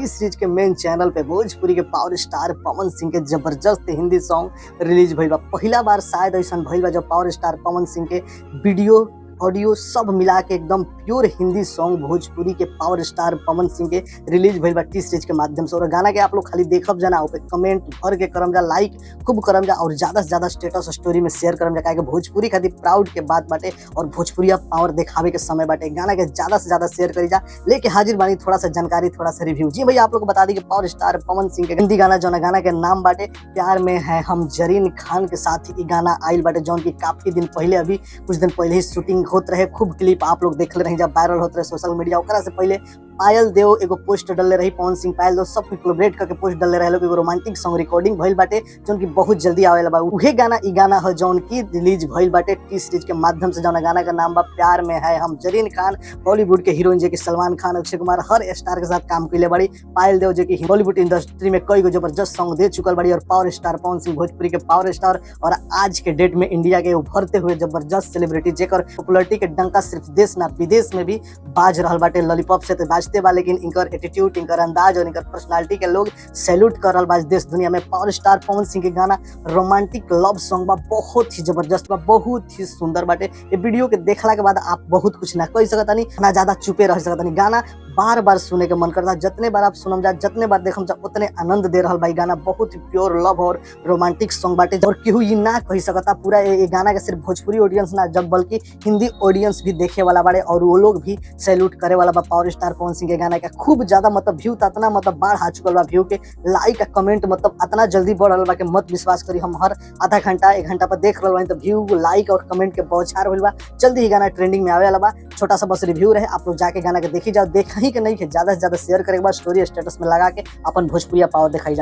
T series के main channel पे भोजपुरी के power star Pawan Singh के जबरदस्त हिंदी सॉन्ग रिलीज भइल बा। पहिला बार शायद ऐसा भइल बा जब पावर स्टार पवन सिंह के वीडियो ऑडियो सब मिला के एकदम प्योर हिंदी सॉन्ग भोजपुरी के पावर स्टार पवन सिंह के रिलीज भइल बा टी सीरीज के माध्यम से। और गाना के आप लोग खाली देखब जाना, पे कमेंट भर के करम जा, लाइक खूब करम जा और ज्यादा से ज्यादा स्टेटस स्टोरी में शेयर करम जा, काहे कि भोजपुरी खातिर प्राउड के बात बाटे और भोजपुरिया पावर दिखावे के समय बाटे। गाना के ज्यादा से ज्यादा शेयर करी जा, लेके हाजिर बानी थोड़ा सा जानकारी, थोड़ा सा रिव्यू। जी भैया, आप लोग को बता दी कि पावर स्टार पवन सिंह के हिंदी गाना जो गाना के नाम बाटे प्यार में है हम, जरीन खान के साथ ही गाना आइल बाटे, जौन की काफी दिन पहले, अभी कुछ दिन पहले ही शूटिंग होत रहे। खूब क्लिप आप लोग देख ले रही, जब वायरल होते रहे सोशल मीडिया। ओकरा से पहले पायल देव एगो पोस्ट डलले रही, पवन सिंह पायल देव सब कोलैबोरेट करके पोस्ट डलले रहे लोग। एगो रोमांटिक सॉन्ग रिकॉर्डिंग भइल बाटे जौन की बहुत जल्दी आवेला बा। उहे गाना ई गाना है जौन की रिलीज भइल बाटे टी सीरीज के माध्यम से। जौन गाना का नाम बा प्यार में है हम। जरीन खान बॉलीवुड के हीरोइन जो कि सलमान खान, अक्षय कुमार, हर स्टार के साथ काम कइले बड़ी। पायल देव जो कि बॉलीवुड इंडस्ट्री में कई गो जबरदस्त सॉन्ग दे चुकल बड़ी। और पावर स्टार पवन सिंह भोजपुरी के पावर स्टार और आज के डेट में इंडिया के उभरते हुए जबरदस्त सेलिब्रिटी, जेकर पॉपुलैरिटी के डंका सिर्फ देश ना विदेश में भी बाज रहल बाटे। लॉलीपॉप से तो बाजते बा, लेकिन इनकर एटीट्यूड, इनकर अंदाज और इनकर पर्सनालिटी के लोग सैल्यूट कर रहल बा देश दुनिया में। पावर स्टार पवन सिंह के गाना रोमांटिक लव सॉन्ग बा, बहुत ही जबरदस्त बा, बहुत ही सुंदर बाटे। ये वीडियो के देखला के बाद आप बहुत कुछ ना कह सकतानी, ना ज्यादा चुपे रह सकतानी। गाना बार बार सुने के मन करता, जितने बार आप सुनम जा, जितने बार देखम जा, उतने आनंद दे रहल बा। गाना बहुत ही प्योर लव और रोमांटिक सॉन्ग बाटे और केहू ये ना कह सकता पूरा ये गाना के सिर्फ भोजपुरी ऑडियंस ना, जब बल्कि हिंदी ऑडियंस भी देखे वाला बाड़े और वो लोग भी सैल्यूट करे वाला बा पावर स्टार पवन सिंह के गाना का। खूब ज्यादा मतलब व्यू इतना मतलब बाढ़ आ चुकल बा व्यू के, लाइक कमेंट मतलब इतना जल्दी बढ़ रहल बा कि मत विश्वास करी। हम हर आधा घंटा एक घंटा पर देख रहल बानी तो व्यू, लाइक और कमेंट के बौछार होइल बा। जल्दी ही गाना ट्रेंडिंग में आवे वाला बा। छोटा सा बस रिव्यू रहे, आप लोग जाके गाना के देखी जाओ, देखा ही के नहीं के ज्यादा से ज्यादा शेयर करे के बाद स्टोरी स्टेटस में लगा के अपन भोजपुरिया पावर दिखाई जा।